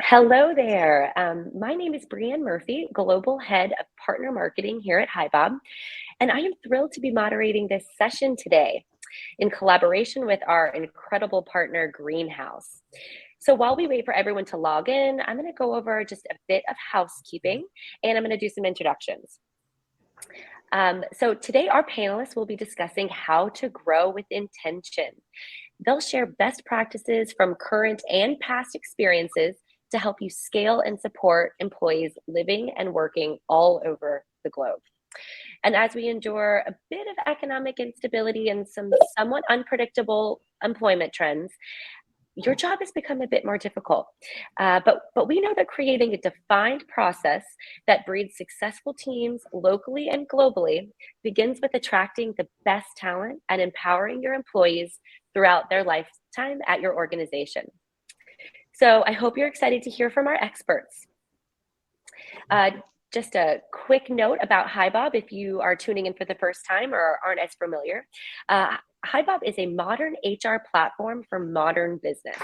Hello there. My name is Brianne Murphy, Global Head of Partner Marketing here at HiBob, and I am thrilled to be moderating this session today in collaboration with our incredible partner, Greenhouse. So while we wait for everyone to log in, I'm going to go over just a bit of housekeeping, and I'm going to do some introductions. So today our panelists will be discussing how to grow with intention. They'll share best practices from current and past experiences to help you scale and support employees living and working all over the globe. And as we endure a bit of economic instability and some somewhat unpredictable employment trends, your job has become a bit more difficult. But we know that creating a defined process that breeds successful teams locally and globally begins with attracting the best talent and empowering your employees throughout their lifetime at your organization. So I hope you're excited to hear from our experts. Just a quick note about HiBob if you are tuning in for the first time or aren't as familiar. HiBob is a modern HR platform for modern business.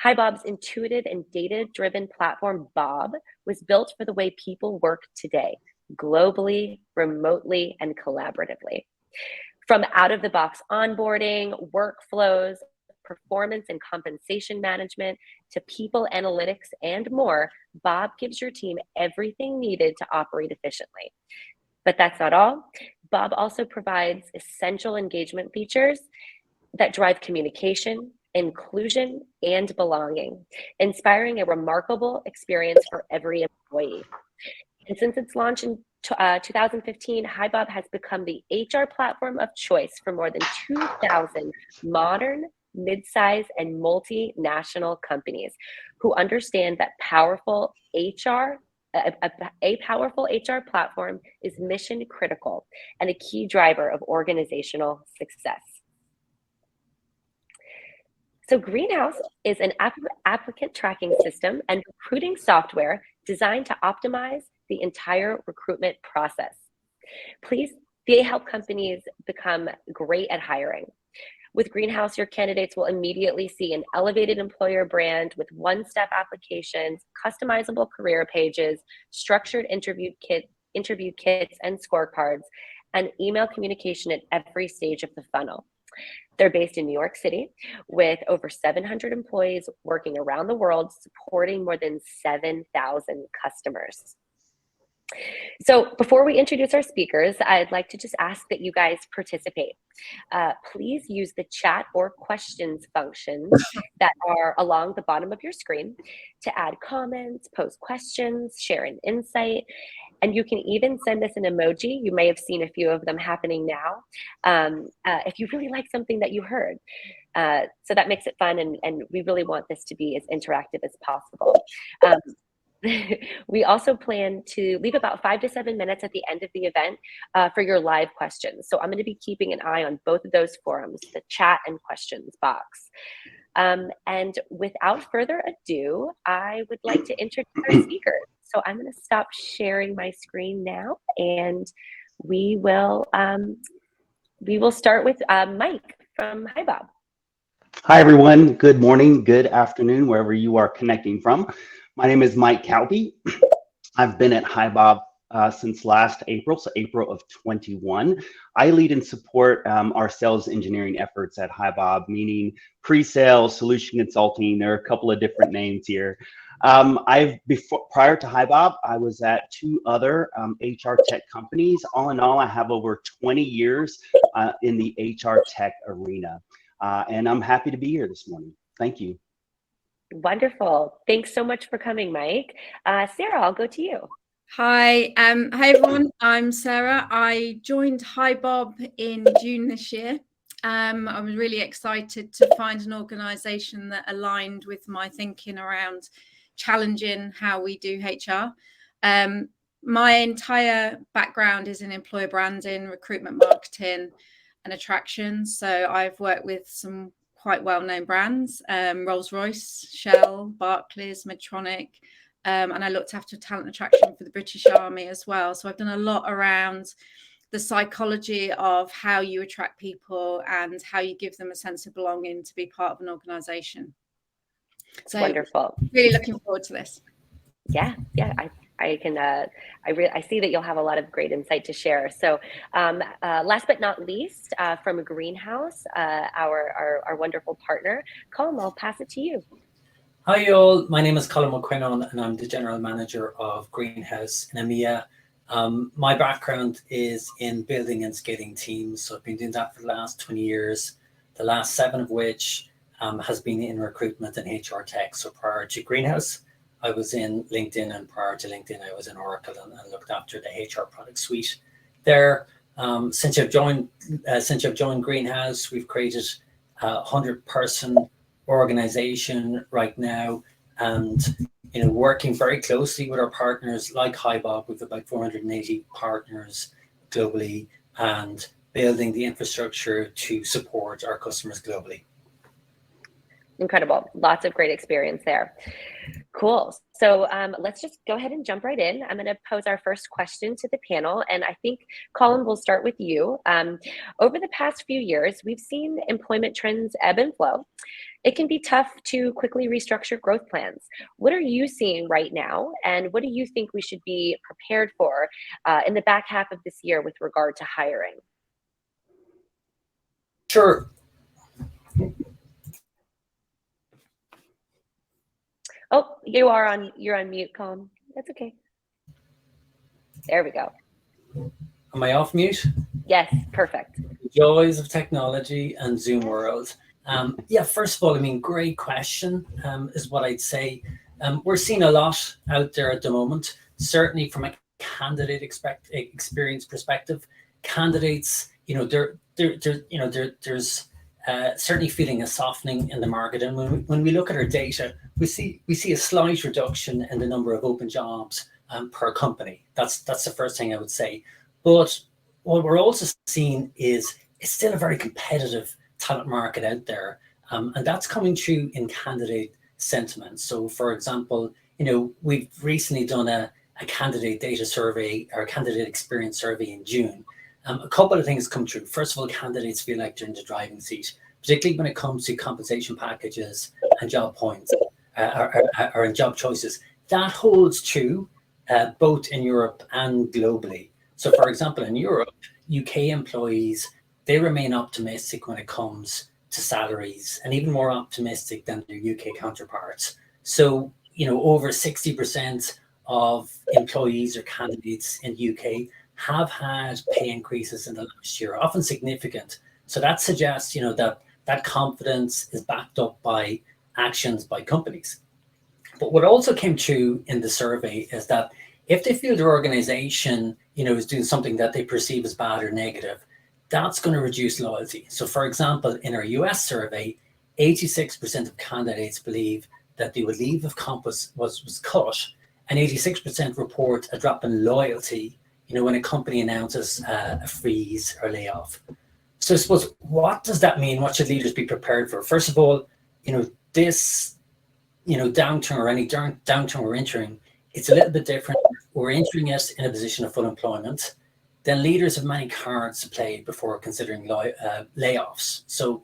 HiBob's intuitive and data-driven platform, Bob, was built for the way people work today, globally, remotely, and collaboratively. From out-of-the-box onboarding, workflows, performance and compensation management, to people analytics and more, Bob gives your team everything needed to operate efficiently. But that's not all. Bob also provides essential engagement features that drive communication, inclusion, and belonging, inspiring a remarkable experience for every employee. And since its launch in 2015, HiBob has become the HR platform of choice for more than 2,000 modern, mid-size, and multinational companies who understand that a powerful HR platform is mission critical and a key driver of organizational success. So Greenhouse is an applicant tracking system and recruiting software designed to optimize the entire recruitment process. They help companies become great at hiring. With Greenhouse, your candidates will immediately see an elevated employer brand with one-step applications, customizable career pages, structured interview kits and scorecards, and email communication at every stage of the funnel. They're based in New York City with over 700 employees working around the world, supporting more than 7,000 customers. So before we introduce our speakers, I'd like to just ask that you guys participate. Please use the chat or questions functions that are along the bottom of your screen to add comments, pose questions, share an insight, and you can even send us an emoji. You may have seen a few of them happening now, if you really like something that you heard. So that makes it fun, and we really want this to be as interactive as possible. We also plan to leave about 5 to 7 minutes at the end of the event for your live questions. So I'm going to be keeping an eye on both of those forums, the chat and questions box. And without further ado, I would like to introduce our speakers. So I'm going to stop sharing my screen now, and we will start with Mike from HiBob. Hi, everyone. Good morning, good afternoon, wherever you are connecting from. My name is Mike Calby. I've been at HiBob since last April, so April of 21. I lead and support our sales engineering efforts at HiBob, meaning pre-sales, solution consulting. There are a couple of different names here. Prior to HiBob, I was at 2 other HR tech companies. All in all, I have over 20 years in the HR tech arena. And I'm happy to be here this morning. Thank you. Wonderful. Thanks so much for coming, Mike. Sarah, I'll go to you. Hi, hi everyone. I'm Sarah. I joined HiBob in June this year. I was really excited to find an organisation that aligned with my thinking around challenging how we do HR. My entire background is in employer branding, recruitment marketing, and attraction. So I've worked with some quite well-known brands, Rolls-Royce, Shell, Barclays, Medtronic, and I looked after talent attraction for the British Army as well. So I've done a lot around the psychology of how you attract people and how you give them a sense of belonging to be part of an organisation. So wonderful. Really looking forward to this. Yeah, I can. I see that you'll have a lot of great insight to share. So, last but not least, from Greenhouse, our wonderful partner, Colm, I'll pass it to you. Hi all, my name is Colm McQuinnon and I'm the General Manager of Greenhouse in EMEA. My background is in building and scaling teams, so I've been doing that for the last 20 years, the last 7 of which has been in recruitment and HR tech. So prior to Greenhouse, I was in LinkedIn, and prior to LinkedIn, I was in Oracle and looked after the HR product suite there. Since I've joined Greenhouse, we've created a 100-person organization right now, and working very closely with our partners like HiBob. We've about 480 partners globally, and building the infrastructure to support our customers globally. Incredible. Lots of great experience there. Cool. So let's just go ahead and jump right in. I'm going to pose our first question to the panel, and I think, Colin, we'll start with you. Over the past few years, we've seen employment trends ebb and flow. It can be tough to quickly restructure growth plans. What are you seeing right now, and what do you think we should be prepared for in the back half of this year with regard to hiring? Sure. Oh, you're on mute, Colin. That's okay. There we go. Am I off mute? Yes, perfect. The joys of technology and Zoom world. Yeah, first of all, I mean, great question is what I'd say. We're seeing a lot out there at the moment, certainly from a candidate experience perspective. Candidates, there's certainly feeling a softening in the market, and when we look at our data, we see a slight reduction in the number of open jobs per company. That's the first thing I would say. But what we're also seeing is it's still a very competitive talent market out there, and that's coming through in candidate sentiment. So, for example, we've recently done a candidate data survey or a candidate experience survey in June. A couple of things come true. First of all, candidates feel like they're in the driving seat, particularly when it comes to compensation packages and job points or in job choices. That holds true both in Europe and globally. So, for example, in Europe, UK employees, they remain optimistic when it comes to salaries, and even more optimistic than their UK counterparts. So, over 60% of employees or candidates in the UK have had pay increases in the last year, often significant. So that suggests, that confidence is backed up by actions by companies. But what also came true in the survey is that if they feel their organization, is doing something that they perceive as bad or negative, that's going to reduce loyalty. So, for example, in our US survey, 86% of candidates believe that they would leave if comp was cut, and 86% report a drop in loyalty, when a company announces a freeze or layoff. So I suppose, what does that mean? What should leaders be prepared for? First of all, this, downturn, or any downturn we're entering, it's a little bit different. We're entering it in a position of full employment. Then leaders have many cards to play before considering layoffs. So,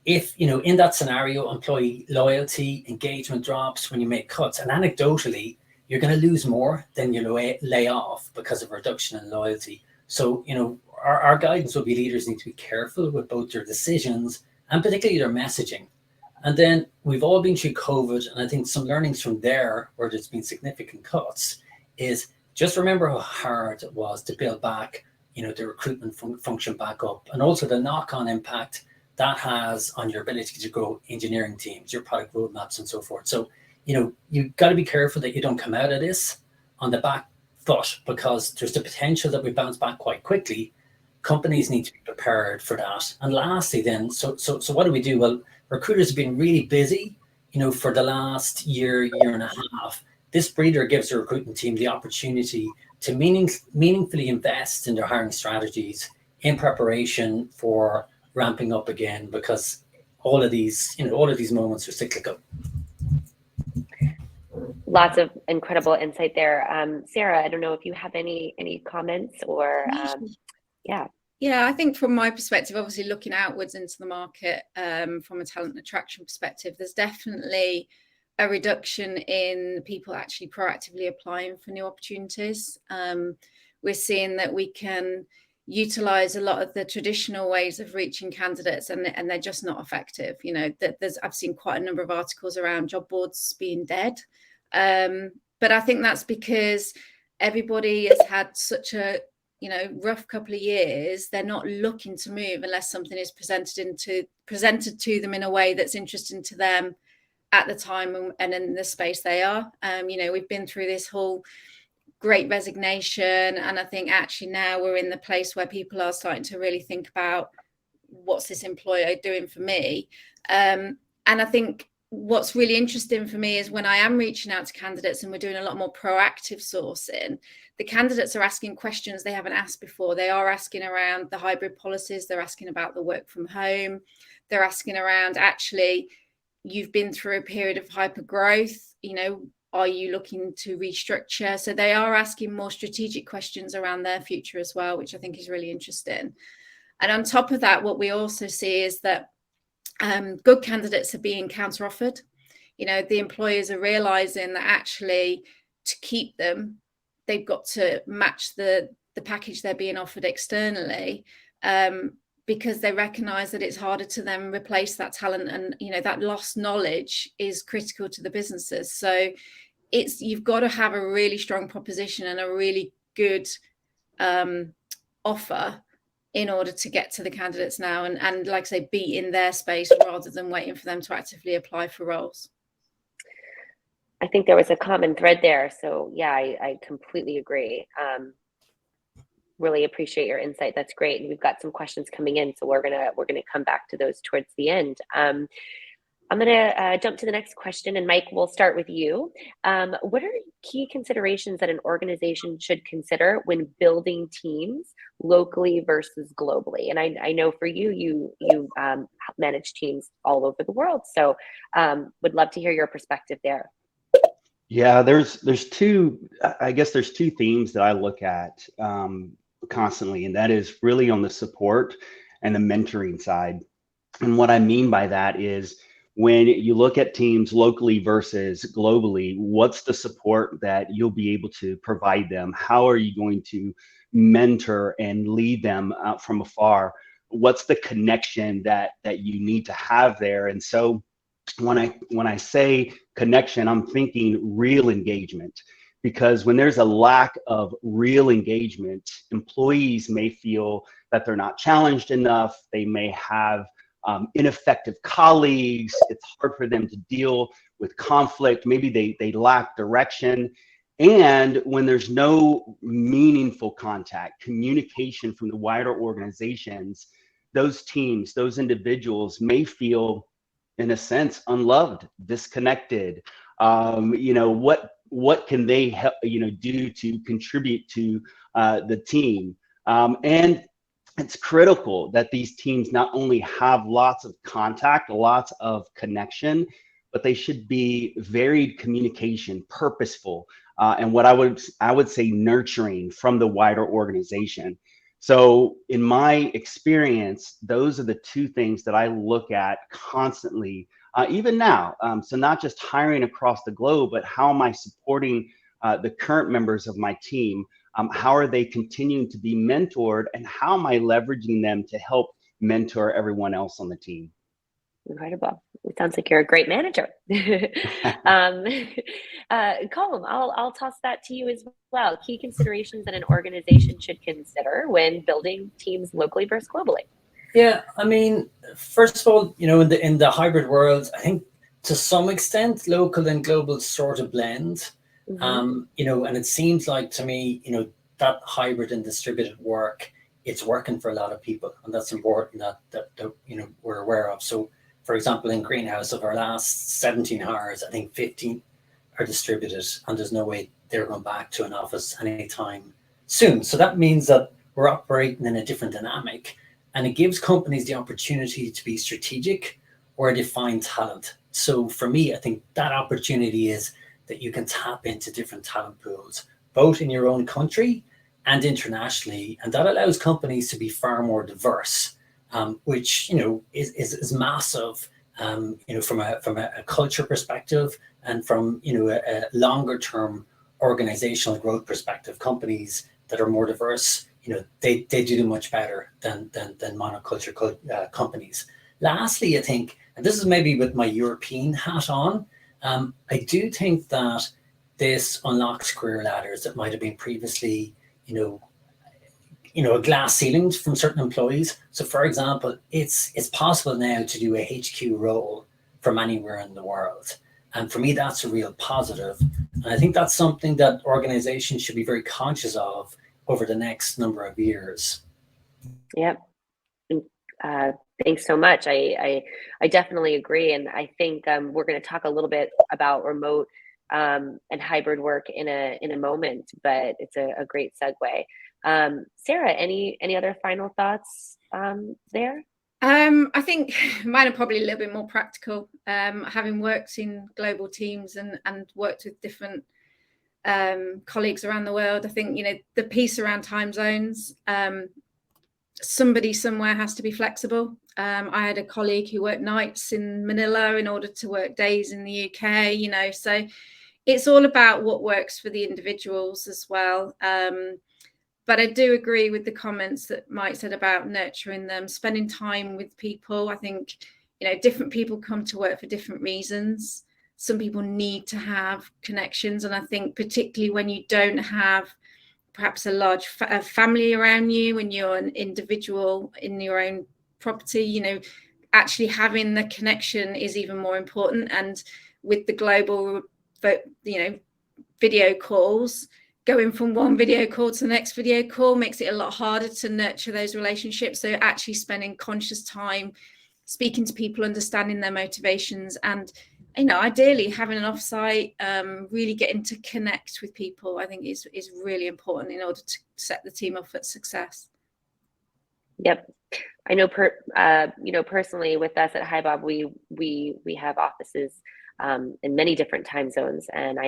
if, in that scenario, employee loyalty, engagement drops when you make cuts, and anecdotally, you're going to lose more than you lay off because of reduction in loyalty. So, our guidance will be leaders need to be careful with both their decisions and particularly their messaging. And then we've all been through COVID, and I think some learnings from there, where there's been significant cuts, is just remember how hard it was to build back, the recruitment function back up, and also the knock-on impact that has on your ability to grow engineering teams, your product roadmaps, and so forth. So, you've got to be careful that you don't come out of this on the back foot, because there's the potential that we bounce back quite quickly. Companies need to be prepared for that. And lastly, then, so what do we do? Well, recruiters have been really busy, for the last year and a half. This breather gives the recruitment team the opportunity to meaningfully invest in their hiring strategies in preparation for ramping up again, because all of these moments are cyclical. Lots of incredible insight there. Sarah, I don't know if you have any comments or, yeah. Yeah, I think from my perspective, obviously looking outwards into the market from a talent attraction perspective, there's definitely a reduction in people actually proactively applying for new opportunities. We're seeing that we can utilize a lot of the traditional ways of reaching candidates, and they're just not effective. You know, I've seen quite a number of articles around job boards being dead. But I think that's because everybody has had such a rough couple of years. They're not looking to move unless something is presented to them in a way that's interesting to them at the time and in the space they are. We've been through this whole great resignation, and I think actually now we're in the place where people are starting to really think about, what's this employer doing for me? And I think what's really interesting for me is when I am reaching out to candidates and we're doing a lot more proactive sourcing, the candidates are asking questions they haven't asked before. They are asking around the hybrid policies. They're asking about the work from home. They're asking around, actually, you've been through a period of hyper growth, are you looking to restructure? So they are asking more strategic questions around their future as well, which I think is really interesting. And on top of that, what we also see is that good candidates are being counter-offered. The employers are realizing that actually to keep them, they've got to match the package they're being offered externally, because they recognize that it's harder to then replace that talent, and that lost knowledge is critical to the businesses. So you've got to have a really strong proposition and a really good offer in order to get to the candidates now, and like I say, be in their space rather than waiting for them to actively apply for roles. I think there was a common thread there. So yeah, I completely agree. Really appreciate your insight. That's great. And we've got some questions coming in, so we're gonna come back to those towards the end. I'm gonna jump to the next question, and Mike, we'll start with you. What are key considerations that an organization should consider when building teams locally versus globally? And I know for you manage teams all over the world, so would love to hear your perspective there. Yeah, there's two themes that I look at constantly, and that is really on the support and the mentoring side. And what I mean by that is, when you look at teams locally versus globally, what's the support that you'll be able to provide them? How are you going to mentor and lead them out from afar? What's the connection that you need to have there? And so when I say connection, I'm thinking real engagement, because when there's a lack of real engagement, employees may feel that they're not challenged enough. They may have ineffective colleagues. It's hard for them to deal with conflict. Maybe they lack direction. And when there's no meaningful contact, communication from the wider organizations, those teams, those individuals may feel, in a sense, unloved, disconnected. What can they help, do to contribute to the team? And it's critical that these teams not only have lots of contact, lots of connection, but they should be varied communication, purposeful, and what I would say nurturing from the wider organization. So in my experience, those are the two things that I look at constantly, even now. So not just hiring across the globe, but how am I supporting the current members of my team? How are they continuing to be mentored, and how am I leveraging them to help mentor everyone else on the team? Incredible. It sounds like you're a great manager. Colm, I'll toss that to you as well. Key considerations that an organization should consider when building teams locally versus globally. Yeah, I mean, first of all, in the hybrid world, I think to some extent local and global sort of blend. And it seems like to me, that hybrid and distributed work, it's working for a lot of people, and that's important that we're aware of. So, for example, in Greenhouse, of our last 17 hires, I think 15 are distributed, and there's no way they're going back to an office anytime soon. So that means that we're operating in a different dynamic, and it gives companies the opportunity to be strategic where they find talent. So for me, I think that opportunity is that you can tap into different talent pools, both in your own country and internationally, and that allows companies to be far more diverse, which is massive. From a culture perspective, and from a longer term organizational growth perspective, companies that are more diverse, they do much better than monoculture companies. Lastly, I think, and this is maybe with my European hat on, I do think that this unlocks career ladders that might have been previously, a glass ceiling from certain employees. So, for example, it's possible now to do a HQ role from anywhere in the world. And for me, that's a real positive. And I think that's something that organizations should be very conscious of over the next number of years. Yep. Thanks so much. I definitely agree. And I think we're going to talk a little bit about remote and hybrid work in a moment, but it's a great segue. Sarah, any other final thoughts there? I think mine are probably a little bit more practical. Having worked in global teams and worked with different colleagues around the world, I think the piece around time zones. Somebody somewhere has to be flexible. I had a colleague who worked nights in Manila in order to work days in the UK. So it's all about what works for the individuals as well. But I do agree with the comments that Mike said about nurturing them, spending time with people. I think, different people come to work for different reasons. Some people need to have connections. And I think particularly when you don't have perhaps a large family around you, when you're an individual in your own property, actually having the connection is even more important. And with the global, video calls, going from one video call to the next video call makes it a lot harder to nurture those relationships. So actually spending conscious time speaking to people, understanding their motivations, and ideally having an offsite, really getting to connect with people, I think is really important in order to set the team up for success. Yep. I know personally with us at HiBob, we have offices in many different time zones, and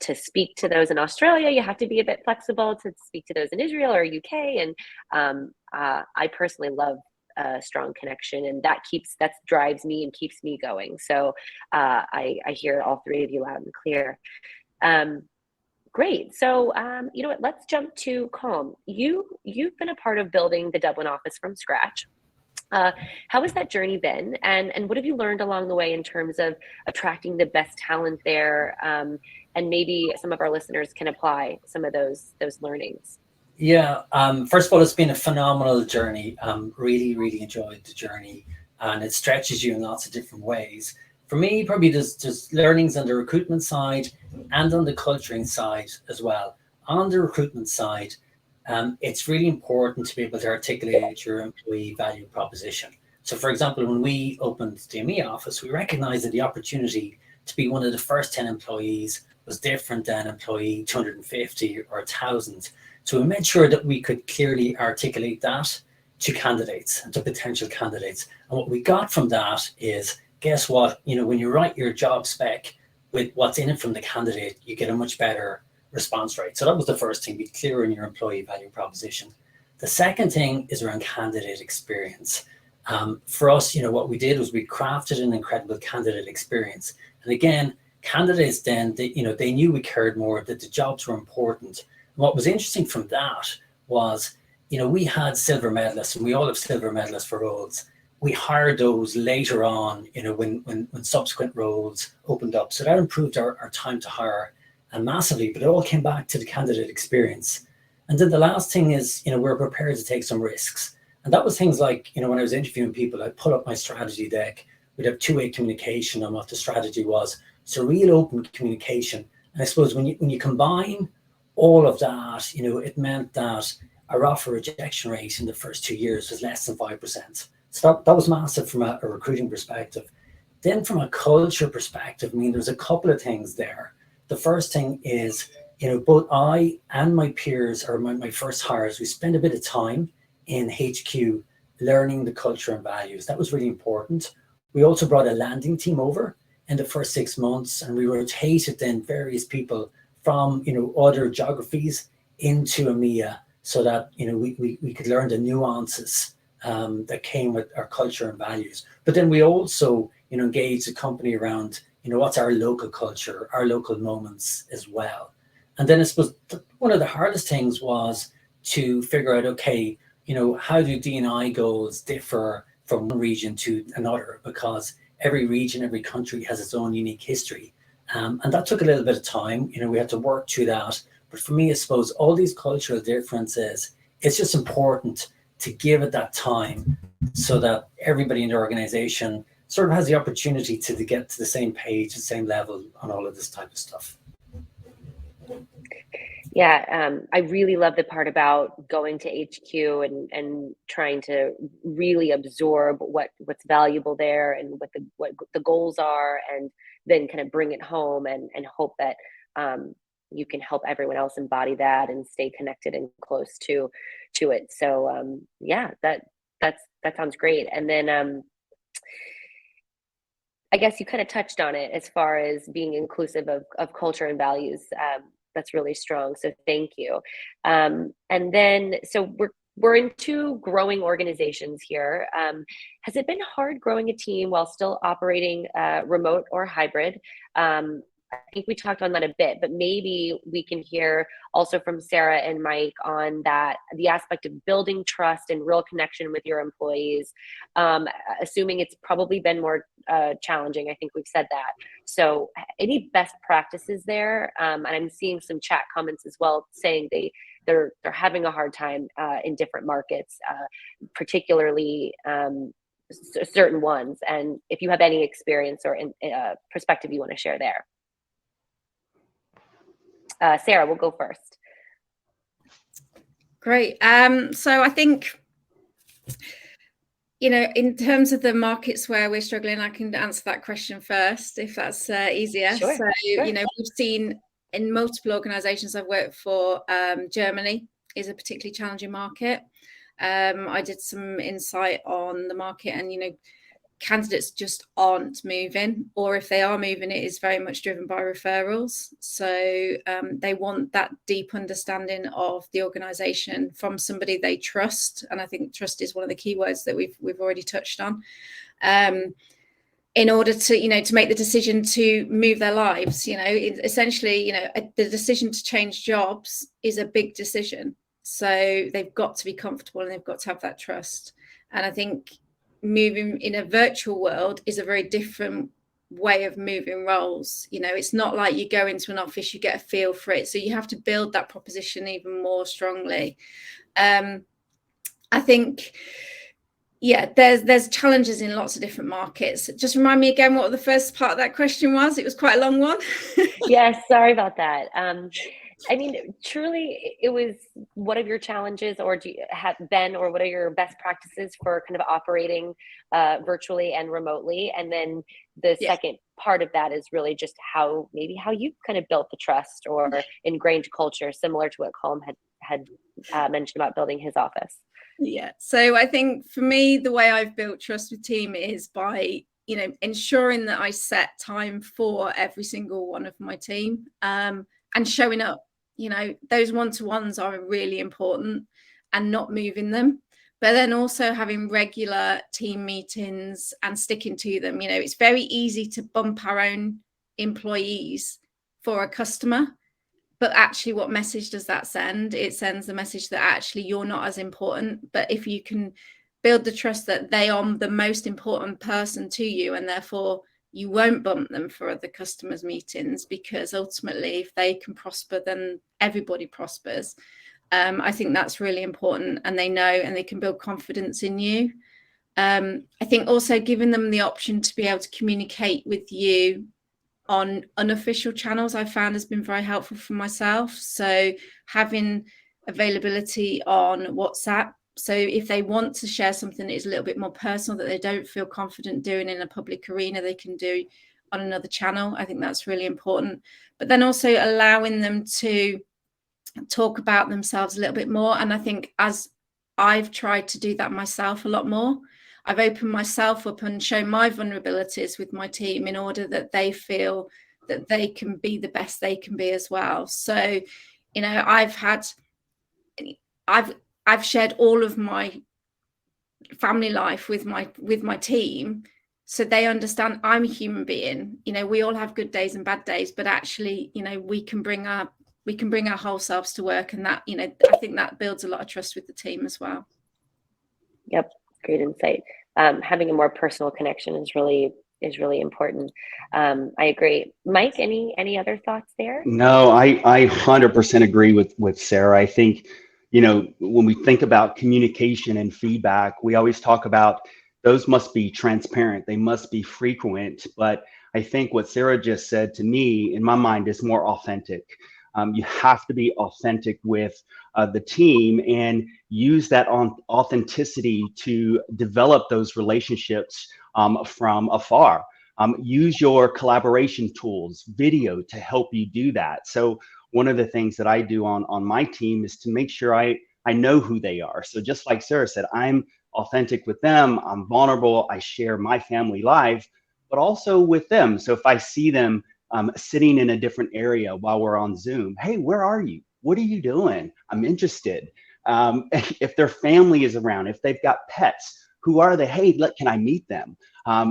to speak to those in Australia, you have to be a bit flexible. To speak to those in Israel or UK, and I personally love a strong connection, and that drives me and keeps me going. So I hear all three of you loud and clear. Great. So what? Let's jump to Calm. You've been a part of building the Dublin office from scratch. How has that journey been, and what have you learned along the way in terms of attracting the best talent there? And maybe some of our listeners can apply some of those learnings. Yeah. First of all, it's been a phenomenal journey. Really, really enjoyed the journey, and it stretches you in lots of different ways. For me, probably there's learnings on the recruitment side and on the culturing side as well. On the recruitment side, it's really important to be able to articulate your employee value proposition. So, for example, when we opened the EMEA office, we recognized that the opportunity to be one of the first 10 employees was different than employee 250 or 1,000. So we made sure that we could clearly articulate that to candidates and to potential candidates. And what we got from that is, guess what? When you write your job spec with what's in it from the candidate, you get a much better response rate. So that was the first thing, be clear in your employee value proposition. The second thing is around candidate experience. For us, what we did was we crafted an incredible candidate experience. And again, candidates then, they knew we cared more, that the jobs were important. And what was interesting from that was, we had silver medalists, and we all have silver medalists for roles. We hired those later on, when subsequent roles opened up. So that improved our time to hire and massively, but it all came back to the candidate experience. And then the last thing is, we're prepared to take some risks. And that was things like, when I was interviewing people, I'd pull up my strategy deck. We'd have two-way communication on what the strategy was. So real open communication. And I suppose when you combine all of that, it meant that our offer rejection rate in the first 2 years was less than 5%. So that was massive from a recruiting perspective. Then from a culture perspective, there's a couple of things there. The first thing is, both I and my peers, or my first hires, we spent a bit of time in HQ learning the culture and values. That was really important. We also brought a landing team over in the first 6 months, and we rotated then various people from, other geographies into EMEA so that, you know, we could learn the nuances that came with our culture and values. But then we also, you know, engage the company around, you know, what's our local culture, our local moments as well. And then I suppose one of the hardest things was to figure out, okay, you know, how do D&I goals differ from one region to another? Because every region, every country has its own unique history. And that took a little bit of time. You know, we had to work through that. But for me, I suppose all these cultural differences, it's just important to give it that time so that everybody in the organization sort of has the opportunity to get to the same page, the same level on all of this type of stuff. Yeah, I really love the part about going to HQ and trying to really absorb what's valuable there and what the goals are, and then kind of bring it home and hope that you can help everyone else embody that and stay connected and close to it. So yeah, that sounds great. And then I guess you kind of touched on it as far as being inclusive of culture and values. That's really strong. So thank you. And then, so we're in two growing organizations here. Has it been hard growing a team while still operating remote or hybrid? I think we talked on that a bit, but maybe we can hear also from Sarah and Mike on that, the aspect of building trust and real connection with your employees, assuming it's probably been more challenging. I think we've said that. So any best practices there? And I'm seeing some chat comments as well saying they're having a hard time in different markets, particularly certain ones. And if you have any experience or perspective you want to share there. Sarah, we'll go first. Great. So I think, you know, in terms of the markets where we're struggling, I can answer that question first, if that's easier. Sure, so, sure. You know, we've seen in multiple organizations I've worked for, Germany is a particularly challenging market. I did some insight on the market, and, you know, candidates just aren't moving, or if they are moving, it is very much driven by referrals. So they want that deep understanding of the organization from somebody they trust, and I think trust is one of the key words that we've already touched on, in order to, you know, to make the decision to move their lives. You know, essentially, you know, the decision to change jobs is a big decision, so they've got to be comfortable and they've got to have that trust. And I think moving in a virtual world is a very different way of moving roles. You know, it's not like you go into an office, you get a feel for it. So you have to build that proposition even more strongly. I think, yeah, there's challenges in lots of different markets. Just remind me again what the first part of that question was. It was quite a long one. Yes, sorry about that. I mean, truly, it was, what are your challenges, or do you have been, or what are your best practices for kind of operating virtually and remotely? And then the second part of that is really just how you kind of built the trust or ingrained culture, similar to what Colm had mentioned about building his office. Yeah. So I think for me, the way I've built trust with team is by, you know, ensuring that I set time for every single one of my team, and showing up. You know, those one-to-ones are really important, and not moving them, but then also having regular team meetings and sticking to them. You know, it's very easy to bump our own employees for a customer, but actually what message does that send? It sends the message that actually you're not as important. But if you can build the trust that they are the most important person to you, and therefore you won't bump them for other customers' meetings, because ultimately if they can prosper, then everybody prospers. I think that's really important, and they know, and they can build confidence in you. I think also giving them the option to be able to communicate with you on unofficial channels, I found has been very helpful for myself. So having availability on WhatsApp. So if they want to share something that is a little bit more personal, that they don't feel confident doing in a public arena, they can do on another channel. I think that's really important. But then also allowing them to talk about themselves a little bit more. And I think as I've tried to do that myself a lot more, I've opened myself up and shown my vulnerabilities with my team in order that they feel that they can be the best they can be as well. So, you know, I've had I've shared all of my family life with my team, so they understand I'm a human being. We all have good days and bad days, but actually, we can bring our whole selves to work, and that, I think that builds a lot of trust with the team as well. Yep, great insight. Having a more personal connection is really important. I agree. Mike, any other thoughts there? No, I 100% agree with Sarah. I think, when we think about communication and feedback, we always talk about those must be transparent, they must be frequent. But I think what Sarah just said to me, in my mind, is more authentic. You have to be authentic with the team and use that authenticity to develop those relationships from afar. Use your collaboration tools, video, to help you do that. So one of the things that I do on my team is to make sure I know who they are. So just like Sarah said, I'm authentic with them, I'm vulnerable, I share my family life, but also with them. So if I see them sitting in a different area while we're on Zoom, hey, where are you? What are you doing? I'm interested. If their family is around, if they've got pets, who are they? Hey, can I meet them?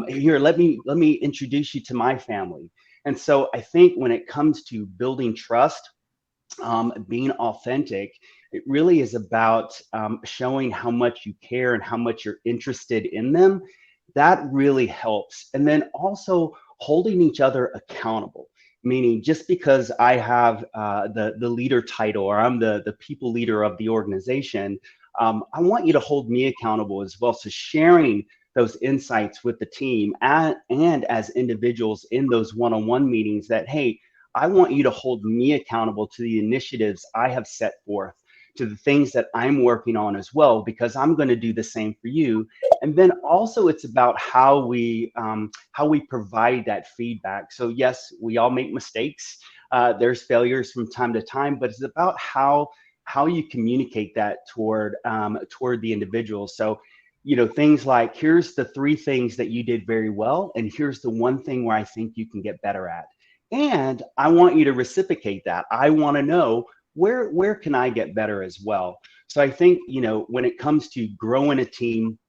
Here, let me introduce you to my family. And so I think when it comes to building trust, being authentic, it really is about showing how much you care and how much you're interested in them. That really helps. And then also holding each other accountable, meaning just because I have the leader title, or I'm the people leader of the organization, I want you to hold me accountable as well. So sharing those insights with the team and as individuals in those one-on-one meetings, that, hey, I want you to hold me accountable to the initiatives I have set forth, to the things that I'm working on as well, because I'm going to do the same for you. And then also it's about how we provide that feedback. So yes, we all make mistakes. There's failures from time to time, but it's about how you communicate that toward the individual. So, things like, here's the 3 things that you did very well, and here's the 1 thing where I think you can get better at. And I want you to reciprocate that. I want to know where can I get better as well. So I think, when it comes to growing a team,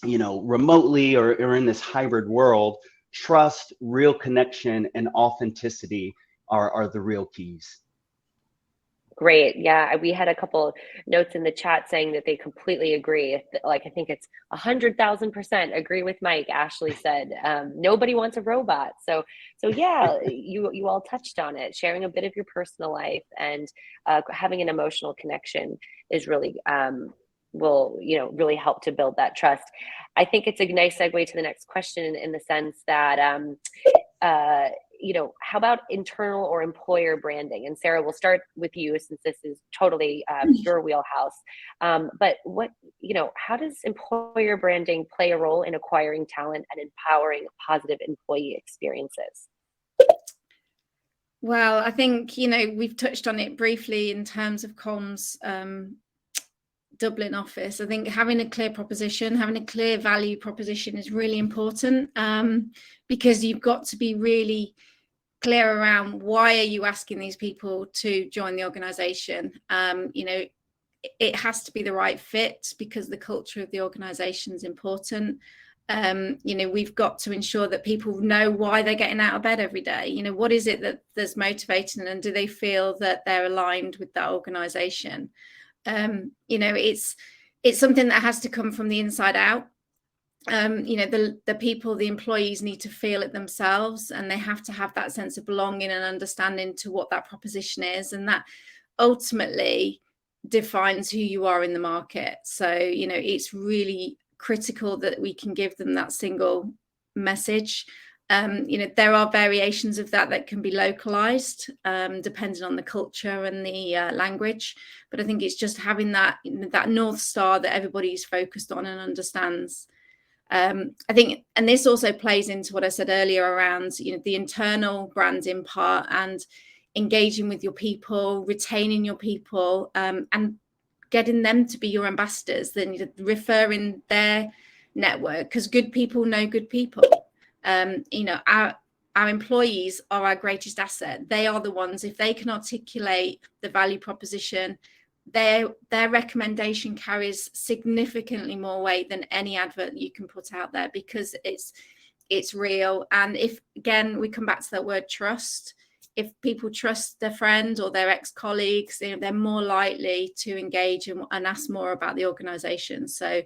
remotely or in this hybrid world, trust, real connection, and authenticity are the real keys. Great. Yeah, we had a couple notes in the chat saying that they completely agree. Like, I think it's 100,000% agree with Mike. Ashley said, nobody wants a robot. So yeah, you all touched on it. Sharing a bit of your personal life and having an emotional connection is really will really help to build that trust. I think it's a nice segue to the next question, in the sense that how about internal or employer branding? And Sarah, we'll start with you, since this is totally your wheelhouse. But how does employer branding play a role in acquiring talent and empowering positive employee experiences? Well, I think, we've touched on it briefly in terms of comms Dublin office. I think having a clear proposition, having a clear value proposition is really important, because you've got to be really clear around why are you asking these people to join the organization. It has to be the right fit, because the culture of the organization is important. We've got to ensure that people know why they're getting out of bed every day. What is it that's motivating them, and do they feel that they're aligned with that organization? It's something that has to come from the inside out. The people, the employees, need to feel it themselves, and they have to have that sense of belonging and understanding to what that proposition is, and that ultimately defines who you are in the market. So it's really critical that we can give them that single message. There are variations of that can be localized, depending on the culture and the language. But I think it's just having that North Star that everybody's focused on and understands. I think, and this also plays into what I said earlier around, the internal branding part, and engaging with your people, retaining your people, and getting them to be your ambassadors, then referring their network, because good people know good people. Our employees are our greatest asset. They are the ones, if they can articulate the value proposition, their recommendation carries significantly more weight than any advert that you can put out there, because it's real. And if, again, we come back to that word trust, if people trust their friends or their ex-colleagues, they're more likely to engage and ask more about the organization. So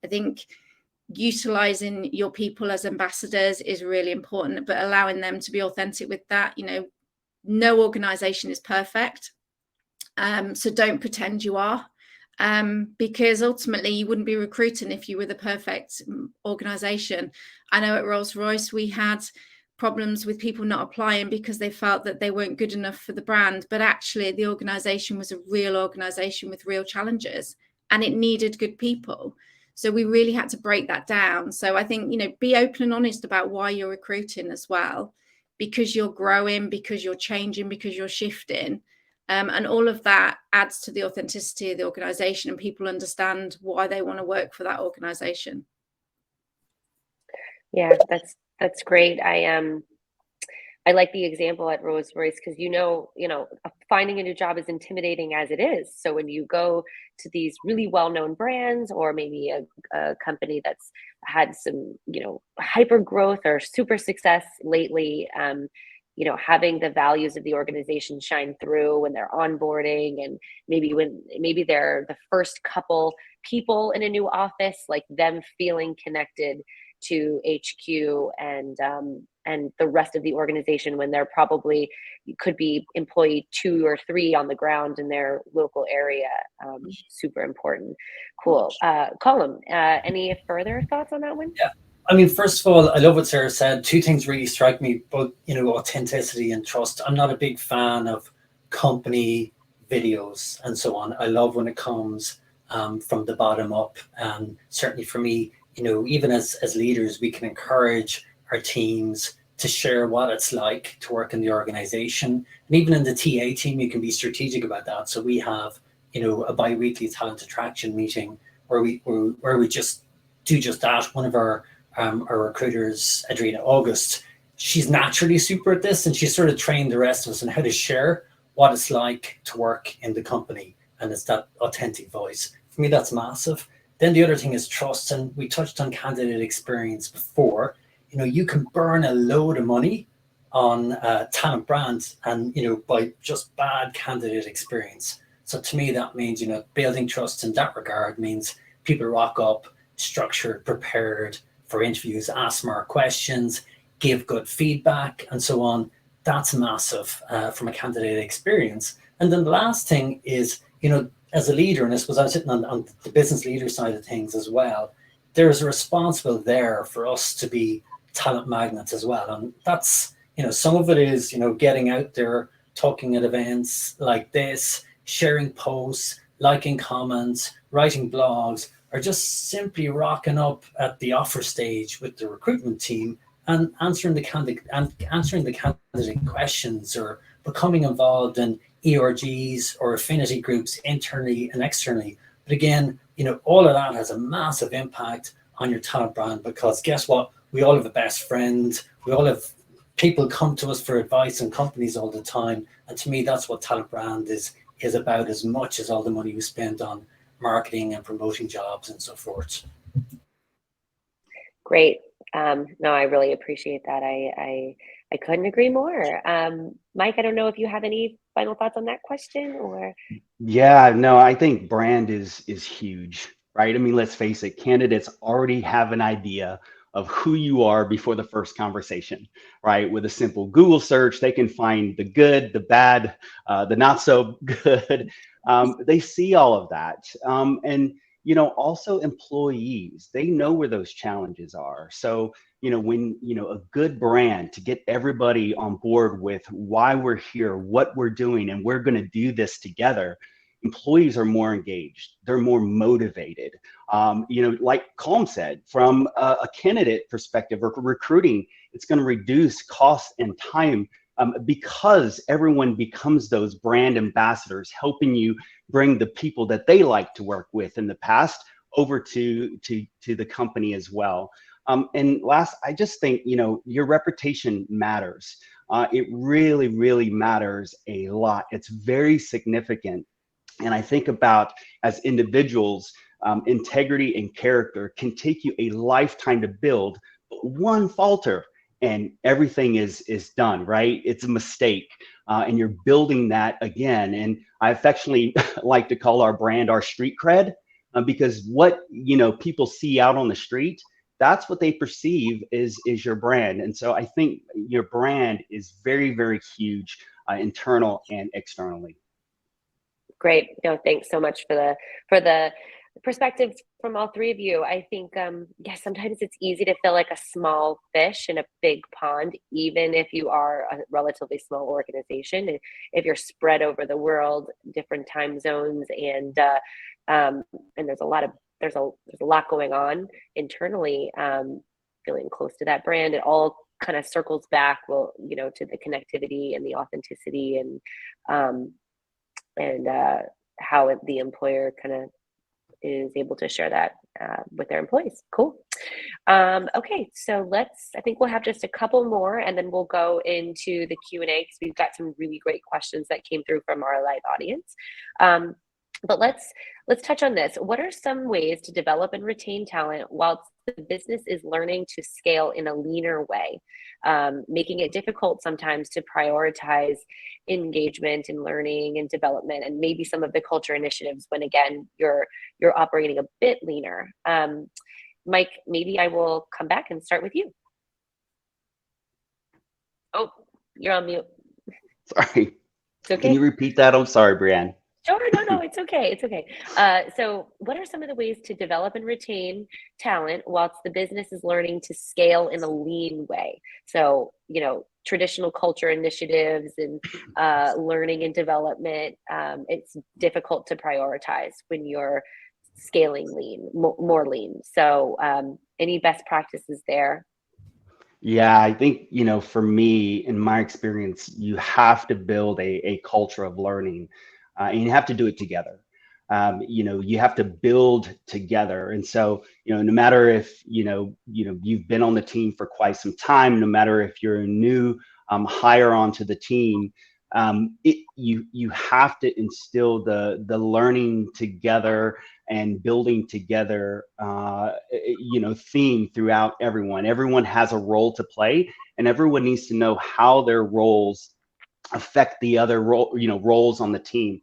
I think utilizing your people as ambassadors is really important, but allowing them to be authentic with that. No organization is perfect. So don't pretend you are, because ultimately you wouldn't be recruiting if you were the perfect organization. I know at Rolls-Royce we had problems with people not applying because they felt that they weren't good enough for the brand, but actually the organization was a real organization with real challenges and it needed good people. So we really had to break that down. So I think, be open and honest about why you're recruiting as well, because you're growing, because you're changing, because you're shifting. And all of that adds to the authenticity of the organization, and people understand why they want to work for that organization. Yeah, that's great. I like the example at Rolls-Royce because finding a new job is intimidating as it is. So when you go to these really well-known brands, or maybe a company that's had some hyper growth or super success lately, having the values of the organization shine through when they're onboarding, and maybe they're the first couple people in a new office, like them feeling connected to HQ and the rest of the organization when they're probably could be employee 2 or 3 on the ground in their local area. Super important. Cool. Colm, any further thoughts on that one? Yeah. I mean, first of all, I love what Sarah said. 2 things really strike me, both, authenticity and trust. I'm not a big fan of company videos and so on. I love when it comes from the bottom up. And certainly for me, even as leaders, we can encourage our teams to share what it's like to work in the organization. And even in the TA team, you can be strategic about that. So we have, a bi-weekly talent attraction meeting where we just do just that. One of our recruiters, Adrina August, she's naturally super at this, and she's sort of trained the rest of us on how to share what it's like to work in the company. And it's that authentic voice. For me, that's massive. Then the other thing is trust. And we touched on candidate experience before. You can burn a load of money on talent brands and, by just bad candidate experience. So to me, that means, building trust in that regard means people rock up structured, prepared for interviews, ask more questions, give good feedback, and so on. That's massive from a candidate experience. And then the last thing is, as a leader, and I suppose I'm sitting on the business leader side of things as well, there's a responsibility there for us to be talent magnets as well. And that's, some of it is, getting out there, talking at events like this, sharing posts, liking comments, writing blogs, or just simply rocking up at the offer stage with the recruitment team and answering the candidate questions, or becoming involved in ERGs or affinity groups internally and externally. But again, all of that has a massive impact on your talent brand, because guess what? We all have a best friend. We all have people come to us for advice in companies all the time. And to me, that's what talent brand is about, as much as all the money we spend on marketing and promoting jobs and so forth. Great. No, I really appreciate that. I couldn't agree more. Mike, I don't know if you have any final thoughts on that question, or? Yeah, no, I think brand is huge, right? I mean, let's face it, candidates already have an idea of who you are before the first conversation, right? With a simple Google search, they can find the good, the bad, the not so good. They see all of that. And also employees, they know where those challenges are. So, when, a good brand to get everybody on board with why we're here, what we're doing, and we're going to do this together, employees are more engaged. They're more motivated. Like Colm said, from a candidate perspective or recruiting, it's going to reduce costs and time, because everyone becomes those brand ambassadors, helping you bring the people that they like to work with in the past over to the company as well. And last, I just think, your reputation matters. It really, really matters a lot. It's very significant. And I think about, as individuals, integrity and character can take you a lifetime to build, but one falter and everything is done, right? It's a mistake, and you're building that again. And I affectionately like to call our brand our street cred, because what people see out on the street, that's what they perceive is your brand. And so I think your brand is very, very huge, internal and externally. Great. No, thanks so much for the perspectives from all three of you. I think, yes, sometimes it's easy to feel like a small fish in a big pond, even if you are a relatively small organization. If you're spread over the world, different time zones, and there's a lot going on internally. Feeling close to that brand, it all kind of circles back, to the connectivity and the authenticity and how the employer kind of is able to share that with their employees. Cool. Okay, so I think we'll have just a couple more, and then we'll go into the Q&A, because we've got some really great questions that came through from our live audience. But let's touch on this. What are some ways to develop and retain talent while the business is learning to scale in a leaner way, making it difficult sometimes to prioritize engagement and learning and development, and maybe some of the culture initiatives when, again, you're operating a bit leaner? Mike, maybe I will come back and start with you. Oh, you're on mute. Sorry. It's okay. Can you repeat that? I'm sorry, Brianne. Sure, no, it's okay. It's okay. So what are some of the ways to develop and retain talent whilst the business is learning to scale in a lean way? So, traditional culture initiatives and learning and development, it's difficult to prioritize when you're scaling lean, more lean. So any best practices there? Yeah, I think, for me, in my experience, you have to build a culture of learning, and you have to do it together. You have to build together. And so, no matter if, you've been on the team for quite some time, no matter if you're a new hire onto the team, you have to instill the learning together and building together, theme throughout everyone. Everyone has a role to play, and everyone needs to know how their roles affect the other roles on the team.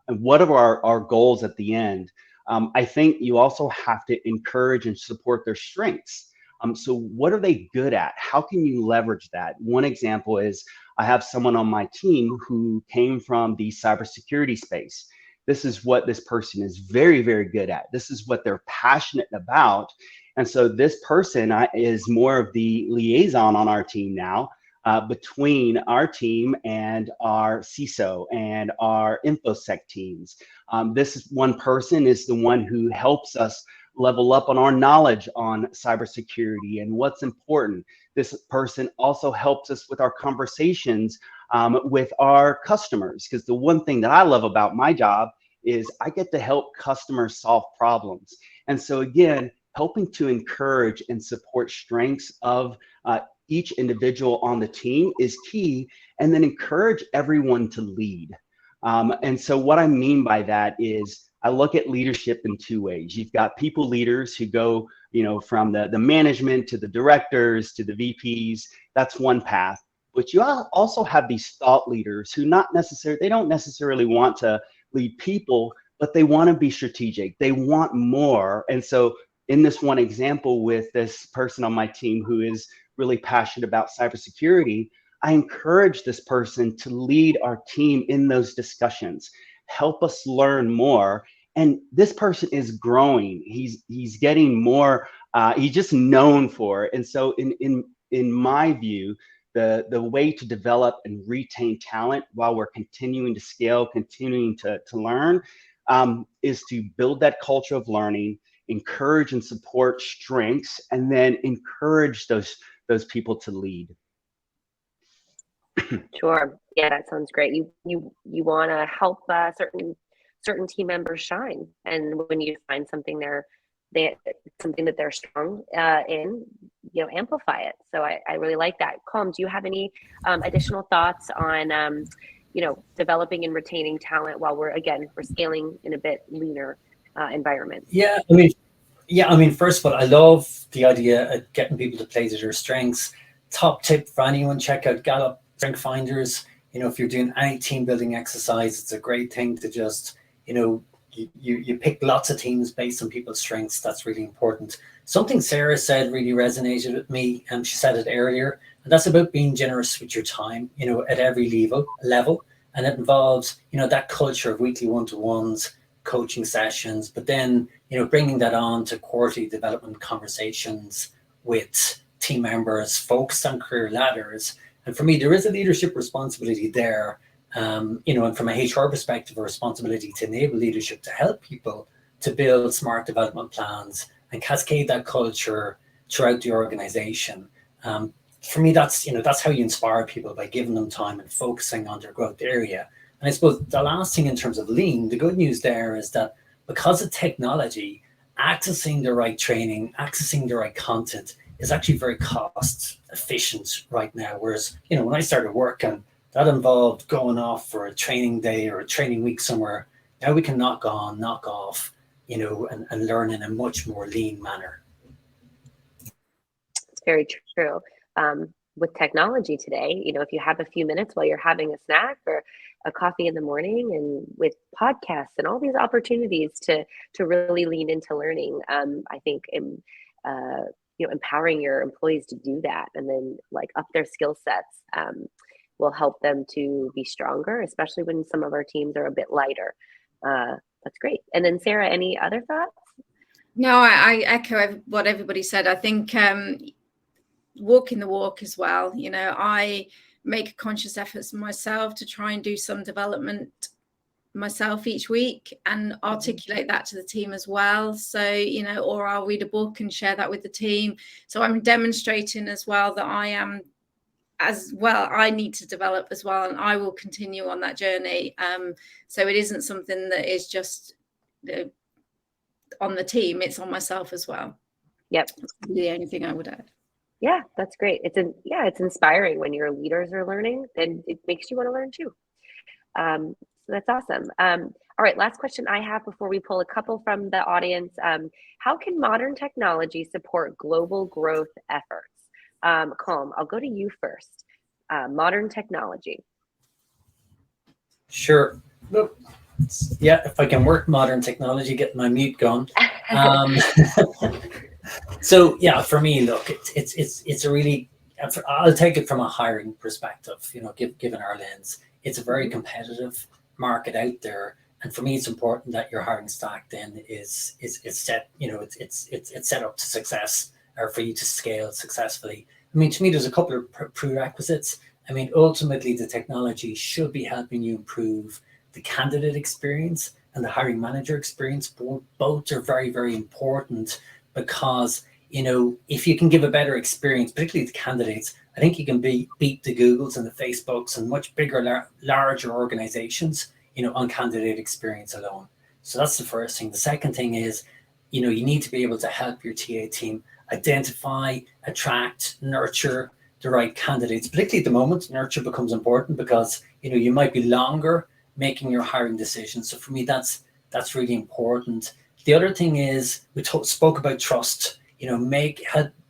And what are our goals at the end? I think you also have to encourage and support their strengths. So what are they good at? How can you leverage that? One example is, I have someone on my team who came from the cybersecurity space. This is what this person is very, very good at. This is what they're passionate about. And so this person is more of the liaison on our team now, between our team and our CISO and our InfoSec teams. This one person is the one who helps us level up on our knowledge on cybersecurity and what's important. This person also helps us with our conversations with our customers, because the one thing that I love about my job is I get to help customers solve problems. And so again, helping to encourage and support strengths of each individual on the team is key, and then encourage everyone to lead. And so what I mean by that is, I look at leadership in two ways. You've got people leaders who go, from the management to the directors to the VPs. That's one path. But you also have these thought leaders who they don't necessarily want to lead people, but they want to be strategic. They want more. And so in this one example with this person on my team who is really passionate about cybersecurity, I encourage this person to lead our team in those discussions, help us learn more. And this person is growing. He's getting more. He's just known for it. And so in my view, the way to develop and retain talent while we're continuing to scale, continuing to learn, is to build that culture of learning, encourage and support strengths, and then encourage those people to lead. Sure. Yeah, that sounds great. You want to help certain team members shine, and when you find something something that they're strong in, amplify it. So I really like that. Colm, do you have any additional thoughts on developing and retaining talent while we're scaling in a bit leaner environment? Yeah, I mean, first of all, I love the idea of getting people to play to their strengths. Top tip for anyone, check out Gallup Strength Finders. If you're doing any team building exercise, it's a great thing to just, you pick lots of teams based on people's strengths. That's really important. Something Sarah said really resonated with me, and she said it earlier, and that's about being generous with your time, at every level. And it involves, that culture of weekly one-to-ones, coaching sessions, but then, bringing that on to quarterly development conversations with team members focused on career ladders. And for me, there is a leadership responsibility there, and from a HR perspective, a responsibility to enable leadership to help people to build smart development plans and cascade that culture throughout the organization. For me, that's how you inspire people, by giving them time and focusing on their growth area. And I suppose the last thing in terms of lean, the good news there is that because of technology, accessing the right training, accessing the right content is actually very cost efficient right now. Whereas, when I started working, that involved going off for a training day or a training week somewhere. Now we can knock on, knock off, and learn in a much more lean manner. It's very true. With technology today, if you have a few minutes while you're having a snack or a coffee in the morning, and with podcasts and all these opportunities to really lean into learning, I think empowering your employees to do that and then up their skill sets will help them to be stronger, especially when some of our teams are a bit lighter. That's great. And then Sarah, any other thoughts? No, I echo what everybody said. I think walking the walk as well. I make a conscious effort myself to try and do some development myself each week and articulate that to the team as well. So, or I'll read a book and share that with the team. So I'm demonstrating as well that I am as well. I need to develop as well, and I will continue on that journey. So it isn't something that is just on the team, it's on myself as well. Yep. That's the only thing I would add. Yeah, that's great. It's inspiring when your leaders are learning, then it makes you want to learn too. So that's awesome. All right, last question I have before we pull a couple from the audience. How can modern technology support global growth efforts? Colm, I'll go to you first. Modern technology. Sure. Yeah, if I can work modern technology, get my mute going. So yeah, for me, look, it's a really, I'll take it from a hiring perspective, given our lens. It's a very competitive market out there. And for me, it's important that your hiring stack then is set, it's set up to success, or for you to scale successfully. I mean, to me, there's a couple of prerequisites. I mean, ultimately, the technology should be helping you improve the candidate experience and the hiring manager experience. Both are very, very important, because, if you can give a better experience, particularly to candidates, I think you can beat the Googles and the Facebooks and much bigger, larger organizations, on candidate experience alone. So that's the first thing. The second thing is, you need to be able to help your TA team identify, attract, nurture the right candidates. Particularly at the moment, nurture becomes important because, you might be longer making your hiring decisions. So for me, that's really important. The other thing is, we spoke about trust,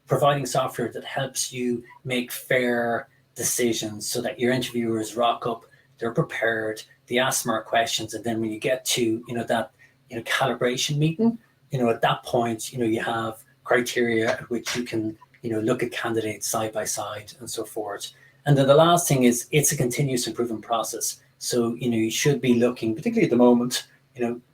providing software that helps you make fair decisions, so that your interviewers rock up, they're prepared, they ask smart questions. And then when you get to, that, calibration meeting, at that point, you have criteria at which you can, look at candidates side by side and so forth. And then the last thing is, it's a continuous improvement process. So, you should be looking, particularly at the moment,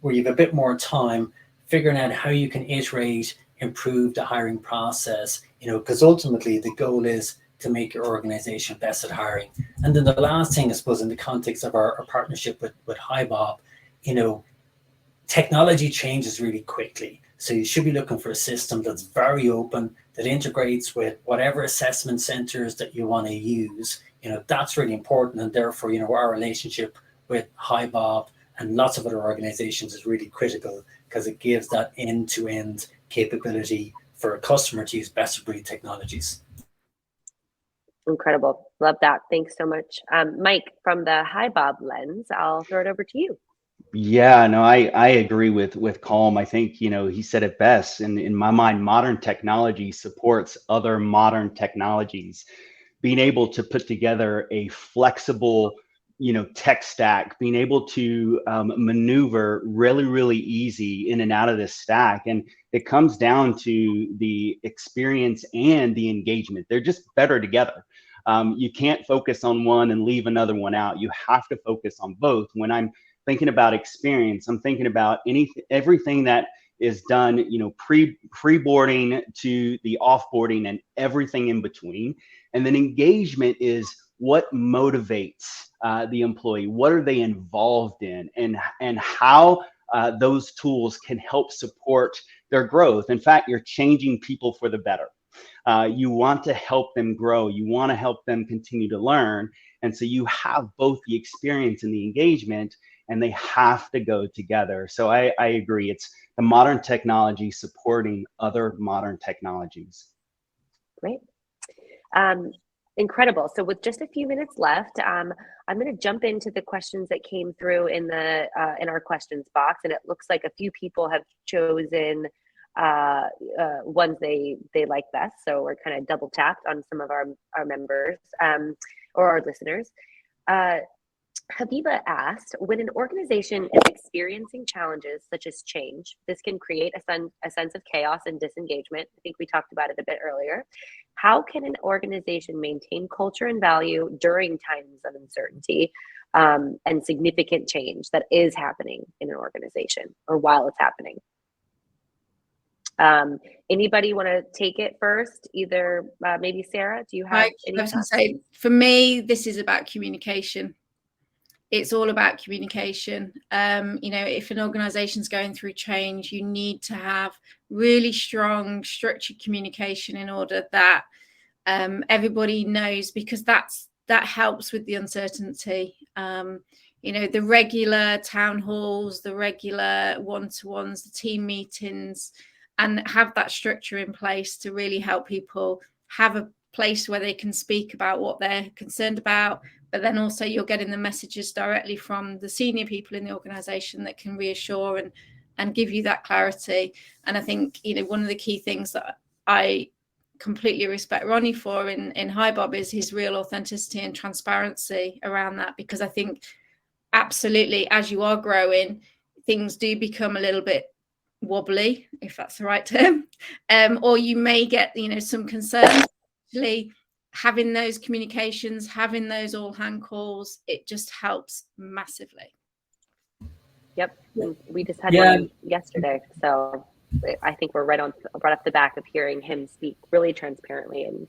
where you have a bit more time, figuring out how you can iterate, improve the hiring process, because ultimately the goal is to make your organization best at hiring. And then the last thing, I suppose, in the context of our partnership with HiBob, technology changes really quickly. So you should be looking for a system that's very open, that integrates with whatever assessment centers that you want to use. That's really important. And therefore, our relationship with HiBob and lots of other organizations is really critical, because it gives that end-to-end capability for a customer to use best of breed technologies. Incredible. Love that. Thanks so much. Mike, from the HiBob lens, I'll throw it over to you. Yeah, no, I agree with Colm. I think, you know, he said it best. In my mind, modern technology supports other modern technologies. Being able to put together a flexible, you know, tech stack, being able to maneuver really easy in and out of this stack. And it comes down to the experience and the engagement. They're just better together. You can't focus on one and leave another one out. You have to focus on both. When I'm thinking about experience, I'm thinking about everything that is done, you know, pre-boarding to the offboarding and everything in between. And then engagement is what motivates the employee. What are they involved in, and how those tools can help support their growth. In fact, you're changing people for the better. You want to help them grow. You want to help them continue to learn. And so you have both the experience and the engagement, and they have to go together. So I agree. It's the modern technology supporting other modern technologies. Great. Incredible. So with just a few minutes left, I'm going to jump into the questions that came through in our questions box, and it looks like a few people have chosen ones they like best. So we're kind of double tapped on some of our members or our listeners. Habiba asked, when an organization is experiencing challenges such as change, this can create a sense of chaos and disengagement. I think we talked about it a bit earlier. How can an organization maintain culture and value during times of uncertainty and significant change that is happening in an organization or while it's happening? Anybody want to take it first? Either maybe Sarah, do you have any thoughts? I was going to say, for me, this is about communication. It's all about communication. You know, if an organization's going through change, you need to have really strong, structured communication in order that everybody knows, because that helps with the uncertainty. You know, the regular town halls, the regular one-to-ones, the team meetings, and have that structure in place to really help people have a place where they can speak about what they're concerned about, but then also you're getting the messages directly from the senior people in the organization that can reassure and give you that clarity. And I think, you know, one of the key things that I completely respect Ronnie for in HiBob is his real authenticity and transparency around that, because I think absolutely, as you are growing, things do become a little bit wobbly, if that's the right term, or you may get, you know, some concerns. Actually, having those communications, having those all hand calls, it just helps massively. Yep, we just had one yesterday, so I think we're right off the back of hearing him speak really transparently, and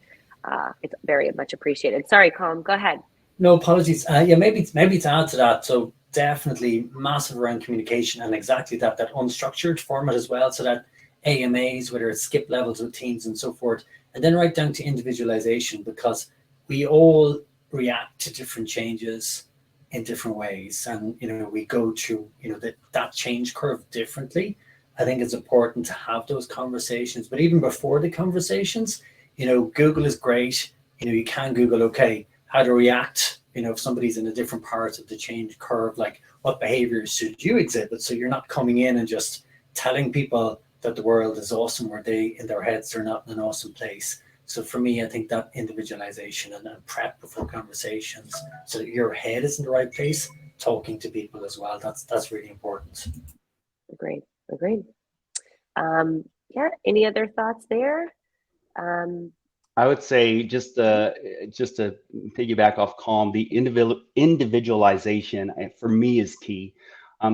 it's very much appreciated. Sorry, Colm, go ahead. No, apologies. Yeah, maybe to add to that. So definitely massive around communication, and exactly that unstructured format as well. So that AMAs, whether it's skip levels with teams and so forth, and then right down to individualization, because we all react to different changes in different ways, and you know, we go through, you know, that change curve differently. I think it's important to have those conversations, but even before the conversations, you know, Google is great. You know, you can Google, okay, how to react, you know, if somebody's in a different part of the change curve, like what behaviors should you exhibit? So you're not coming in and just telling people that the world is awesome, where they, in their heads, they're not in an awesome place. So for me, I think that individualization and prep before conversations, so that your head is in the right place, talking to people as well, that's really important. Agreed. Yeah, any other thoughts there? I would say just to piggyback off Colm, the individualization for me is key.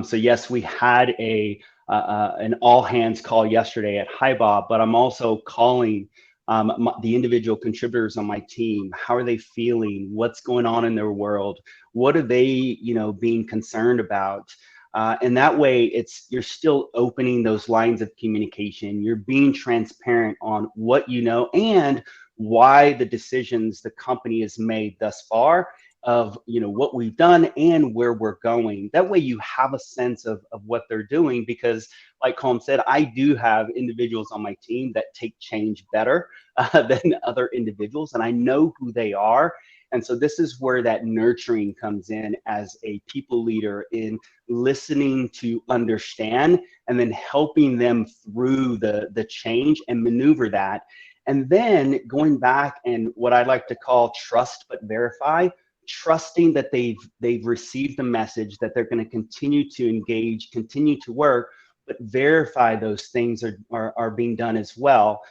So yes, we had an all hands call yesterday at HiBob, but I'm also calling the individual contributors on my team. How are they feeling? What's going on in their world? What are they, you know, being concerned about? And that way, you're still opening those lines of communication. You're being transparent on what you know and why the decisions the company has made thus far, of, you know, what we've done and where we're going. That way you have a sense of what they're doing, because like Colm said, I do have individuals on my team that take change better than other individuals, and I know who they are. And so this is where that nurturing comes in as a people leader, in listening to understand and then helping them through the change and maneuver that. And then going back and what I like to call trust but verify, trusting that they've received the message, that they're going to continue to engage, continue to work, but verify those things are being done as well.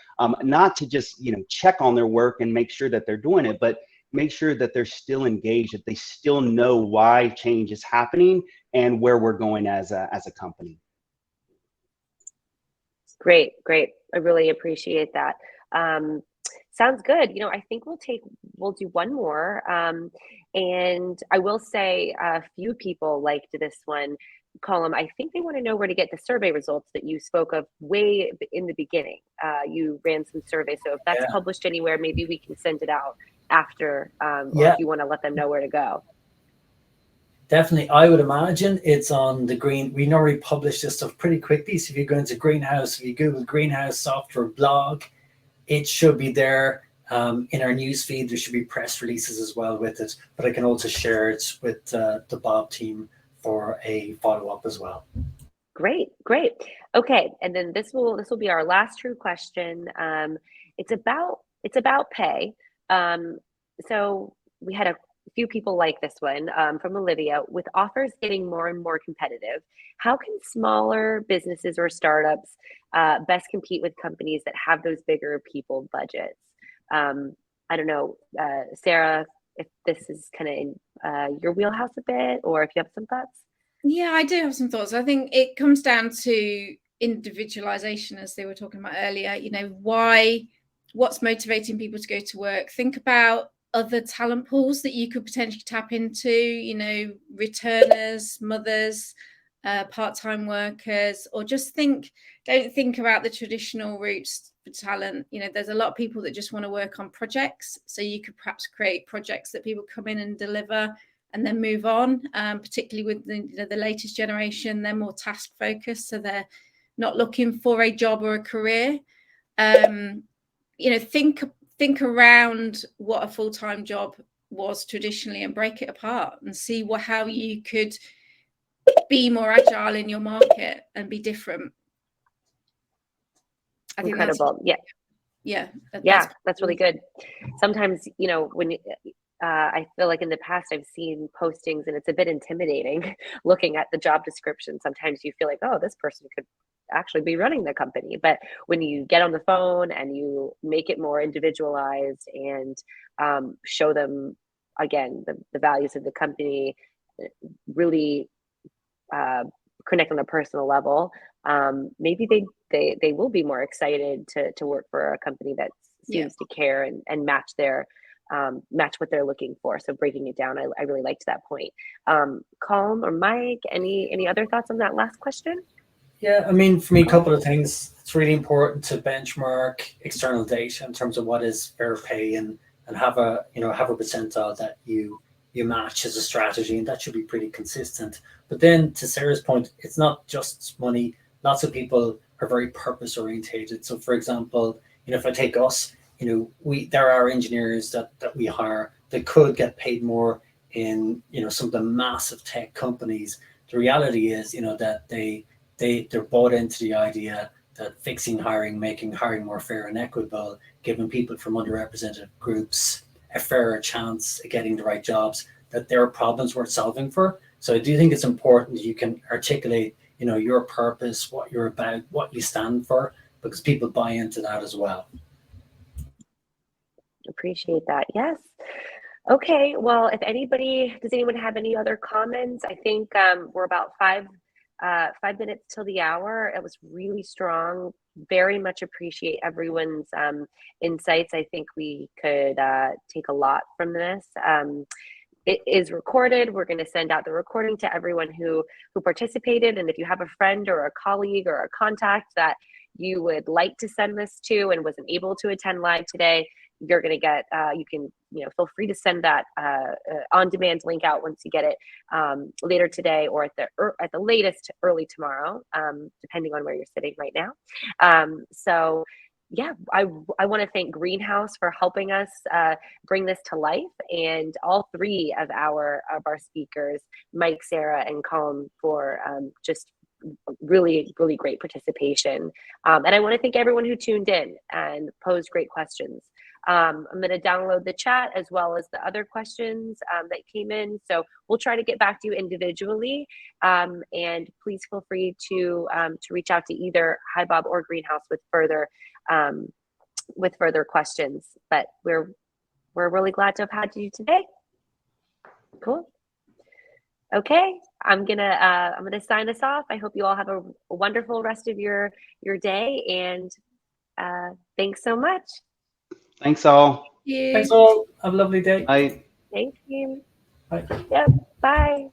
Not to just, you know, check on their work and make sure that they're doing it, but make sure that they're still engaged, that they still know why change is happening and where we're going as a company. Great. I really appreciate that. Sounds good. You know, I think we'll do one more. And I will say a few people liked this one. Colm, I think they want to know where to get the survey results that you spoke of way in the beginning. You ran some surveys, so if that's published anywhere, maybe we can send it out after, or if you want to let them know where to go. Definitely, I would imagine it's on the we normally publish this stuff pretty quickly. So if you go into Greenhouse, if you Google Greenhouse software blog, it should be there. In our news feed, there should be press releases as well with it, but I can also share it with the Bob team for a follow-up as well. Great. Okay, and then this will be our last true question. It's about pay. So we had a few people like this one from Olivia. With offers getting more and more competitive, how can smaller businesses or startups best compete with companies that have those bigger people budgets? I don't know, Sarah, if this is kind of in your wheelhouse a bit, or if you have some thoughts. Yeah, I do have some thoughts. I think it comes down to individualization, as they were talking about earlier. You know, what's motivating people to go to work? Think about other talent pools that you could potentially tap into, you know, returners, mothers, part-time workers, or just don't think about the traditional routes for talent. You know, there's a lot of people that just want to work on projects. So you could perhaps create projects that people come in and deliver and then move on, particularly with the latest generation. They're more task focused, so they're not looking for a job or a career. You know, think around what a full-time job was traditionally and break it apart and see how you could be more agile in your market and be different. I think incredible. That's really good. Sometimes, you know, when I feel like in the past I've seen postings and it's a bit intimidating looking at the job description. Sometimes you feel like, oh, this person could actually be running the company. But when you get on the phone and you make it more individualized and show them, again, the values of the company, really connect on a personal level, maybe they will be more excited to work for a company that seems to care and match what they're looking for. So breaking it down, I really liked that point. Colm or Mike, any other thoughts on that last question? Yeah, I mean, for me, a couple of things. It's really important to benchmark external data in terms of what is fair pay and have a percentile that you match as a strategy, and that should be pretty consistent. But then to Sarah's point, it's not just money. Lots of people are very purpose orientated. So for example, you know, if I take us, you know, there are engineers that we hire that could get paid more in, you know, some of the massive tech companies. The reality is, you know, that they're bought into the idea that fixing hiring, making hiring more fair and equitable, giving people from underrepresented groups a fairer chance at getting the right jobs, that there are problems worth solving for. So I do think it's important that you can articulate, you know, your purpose, what you're about, what you stand for, because people buy into that as well. Appreciate that. Yes. Okay. Well, does anyone have any other comments? I think we're about 5 minutes till the hour. It was really strong. Very much appreciate everyone's insights. I think we could take a lot from this. It is recorded. We're going to send out the recording to everyone who participated. And if you have a friend or a colleague or a contact that you would like to send this to and wasn't able to attend live today, you're going to get, you can feel free to send that on-demand link out once you get it later today, or at the latest early tomorrow, depending on where you're sitting right now. So yeah, I want to thank Greenhouse for helping us bring this to life, and all three of our speakers, Mike, Sarah, and Colm, for just really, really great participation. And I want to thank everyone who tuned in and posed great questions. I'm going to download the chat as well as the other questions that came in. So we'll try to get back to you individually. And please feel free to reach out to either HiBob or Greenhouse with further questions. But we're really glad to have had you today. Cool. Okay, I'm gonna sign us off. I hope you all have a wonderful rest of your day, and thanks so much. Thanks all. Thank you. Thanks all. Have a lovely day. Bye. Thank you. Bye. Yep. Bye.